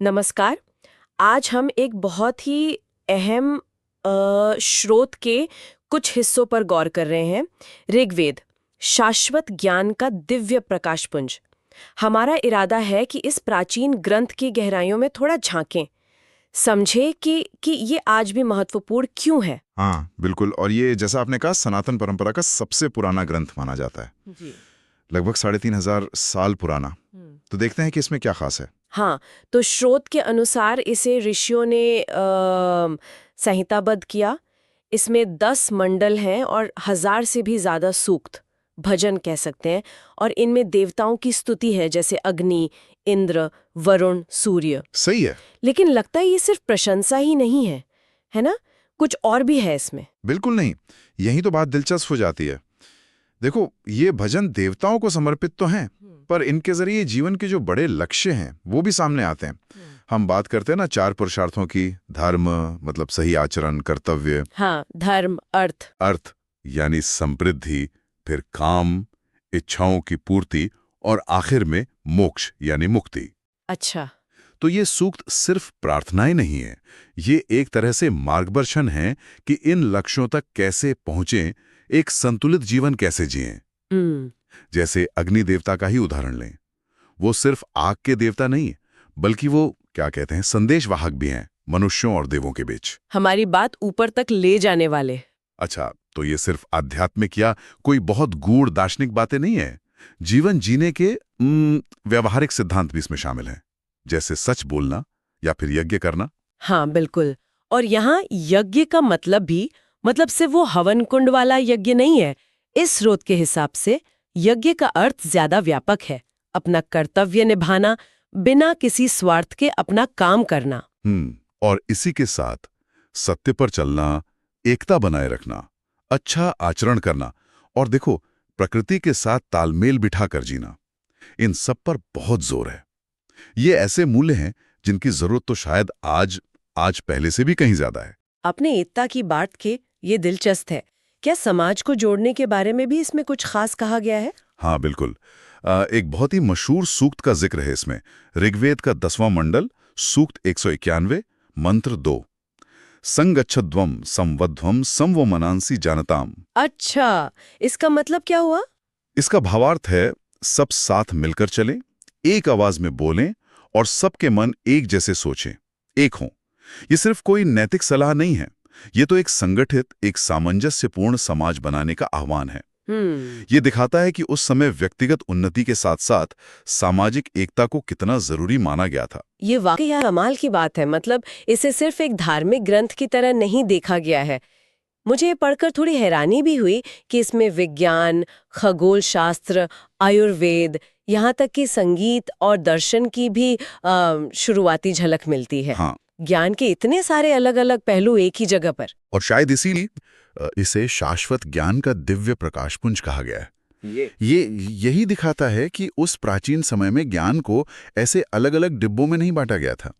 नमस्कार। आज हम एक बहुत ही अहम स्रोत के कुछ हिस्सों पर गौर कर रहे हैं। ऋग्वेद, शाश्वत ज्ञान का दिव्य प्रकाशपुंज। हमारा इरादा है कि इस प्राचीन ग्रंथ की गहराइयों में थोड़ा झांकें, समझे कि ये आज भी महत्वपूर्ण क्यों है। हाँ बिल्कुल। और ये जैसा आपने कहा सनातन परंपरा का सबसे पुराना ग्रंथ माना जाता है। जी। लगभग 3,500 साल पुराना। तो देखते हैं कि इसमें क्या खास है। हाँ, तो स्रोत के अनुसार इसे ऋषियों ने संहिताबद्ध किया। इसमें 10 मंडल हैं और 1000 से भी ज्यादा सूक्त, भजन कह सकते हैं, और इनमें देवताओं की स्तुति है, जैसे अग्नि, इंद्र, वरुण, सूर्य। सही है। लेकिन लगता है ये सिर्फ प्रशंसा ही नहीं है ना? कुछ और भी है इसमें। बिल्कुल नहीं, यही तो बात दिलचस्प हो जाती है। देखो, ये भजन देवताओं को समर्पित तो हैं, पर इनके जरिए जीवन के जो बड़े लक्ष्य हैं वो भी सामने आते हैं। हम बात करते हैं ना 4 पुरुषार्थों की। धर्म मतलब सही आचरण, कर्तव्य। हाँ, धर्म, अर्थ। अर्थ यानी समृद्धि, फिर काम, इच्छाओं की पूर्ति, और आखिर में मोक्ष यानी मुक्ति। अच्छा। तो ये सूक्त सिर्फ प्रार्थनाएं नहीं है, ये एक तरह से मार्गदर्शन है कि इन लक्ष्यों तक कैसे पहुंचें, एक संतुलित जीवन कैसे जिएं। हम्म। जैसे अग्नि देवता का ही उदाहरण लें। वो सिर्फ आग के देवता नहीं, बल्कि वो क्या कहते हैं, संदेशवाहक भी हैं मनुष्यों और देवों के बीच। हमारी बात ऊपर तक ले जाने वाले। अच्छा, तो ये सिर्फ आध्यात्मिक या कोई बहुत गूढ़ दार्शनिक बातें नहीं है। जीवन जीने के व्यवहारिक सिद्धांत भी इसमें शामिल हैं, जैसे सच बोलना या फिर यज्ञ करना। हाँ, बिल्कुल। और यहाँ यज्ञ का मतलब भी, मतलब सिर्फ वो हवन कुंड वाला यज्ञ नहीं है। इस स्रोत के हिसाब से यज्ञ का अर्थ ज्यादा व्यापक है। अपना कर्तव्य निभाना, बिना किसी स्वार्थ के अपना काम करना। और इसी के साथ सत्य पर चलना, एकता बनाए रखना, अच्छा आचरण करना, और देखो, प्रकृति के साथ तालमेल बिठाकर जीना। इन सब पर बहुत जोर है। ये ऐसे मूल्य हैं जिनकी जरूरत तो शायद आज पहले से भी कहीं ज्यादा है। अपने एकता की बात के ये दिलचस्प है। क्या समाज को जोड़ने के बारे में भी इसमें कुछ खास कहा गया है? हाँ बिल्कुल। एक बहुत ही मशहूर सूक्त का जिक्र है इसमें। ऋग्वेद का 10वां मंडल, सूक्त 191, मंत्र 2। संगच्छध्वम संवध्वम समवो मनांसी जानताम। अच्छा, इसका मतलब क्या हुआ? इसका भावार्थ है, सब साथ मिलकर चलें, एक आवाज में बोलें, और सबके मन एक जैसे सोचें, एक हों। ये सिर्फ कोई नैतिक सलाह नहीं है, ये तो एक संगठित, एक सामंजस्यपूर्ण समाज बनाने का आह्वान है। ये दिखाता है कि उस समय व्यक्तिगत उन्नति के साथ साथ सामाजिक एकता को कितना जरूरी माना गया था। ये वाकई कमाल की बात है। मतलब इसे सिर्फ एक धार्मिक ग्रंथ की तरह नहीं देखा गया है। मुझे ये पढ़कर थोड़ी हैरानी भी हुई कि इसमें विज्ञान, खगोल शास्त्र, आयुर्वेद, यहाँ तक कि संगीत और दर्शन की भी शुरुआती झलक मिलती है। हाँ। ज्ञान के इतने सारे अलग अलग पहलू एक ही जगह पर। और शायद इसीलिए इसे शाश्वत ज्ञान का दिव्य प्रकाशपुंज कहा गया है। ये यही दिखाता है कि उस प्राचीन समय में ज्ञान को ऐसे अलग अलग डिब्बों में नहीं बांटा गया था।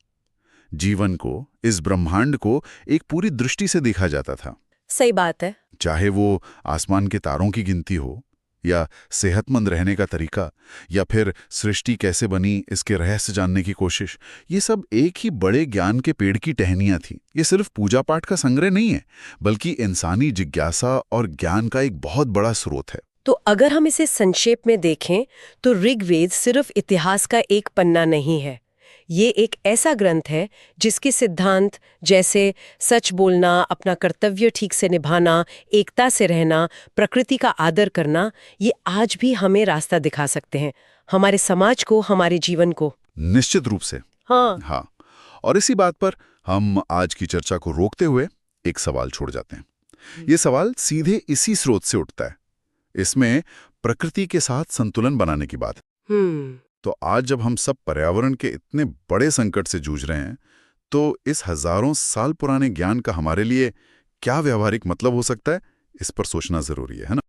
जीवन को, इस ब्रह्मांड को एक पूरी दृष्टि से देखा जाता था। सही बात है। चाहे वो आसमान के तारों की गिनती हो, या सेहतमंद रहने का तरीका, या फिर सृष्टि कैसे बनी इसके रहस्य जानने की कोशिश, ये सब एक ही बड़े ज्ञान के पेड़ की टहनियां थी। ये सिर्फ पूजा पाठ का संग्रह नहीं है, बल्कि इंसानी जिज्ञासा और ज्ञान का एक बहुत बड़ा स्रोत है। तो अगर हम इसे संक्षेप में देखें तो ऋग्वेद सिर्फ इतिहास का एक पन्ना नहीं है। ये एक ऐसा ग्रंथ है जिसके सिद्धांत, जैसे सच बोलना, अपना कर्तव्य ठीक से निभाना, एकता से रहना, प्रकृति का आदर करना, ये आज भी हमें रास्ता दिखा सकते हैं, हमारे समाज को, हमारे जीवन को। निश्चित रूप से। हाँ। और इसी बात पर हम आज की चर्चा को रोकते हुए एक सवाल छोड़ जाते हैं। ये सवाल सीधे इसी स्रोत से उठता है। इसमें प्रकृति के साथ संतुलन बनाने की बात है। तो आज जब हम सब पर्यावरण के इतने बड़े संकट से जूझ रहे हैं, तो इस हजारों साल पुराने ज्ञान का हमारे लिए क्या व्यावहारिक मतलब हो सकता है, इस पर सोचना जरूरी है ना?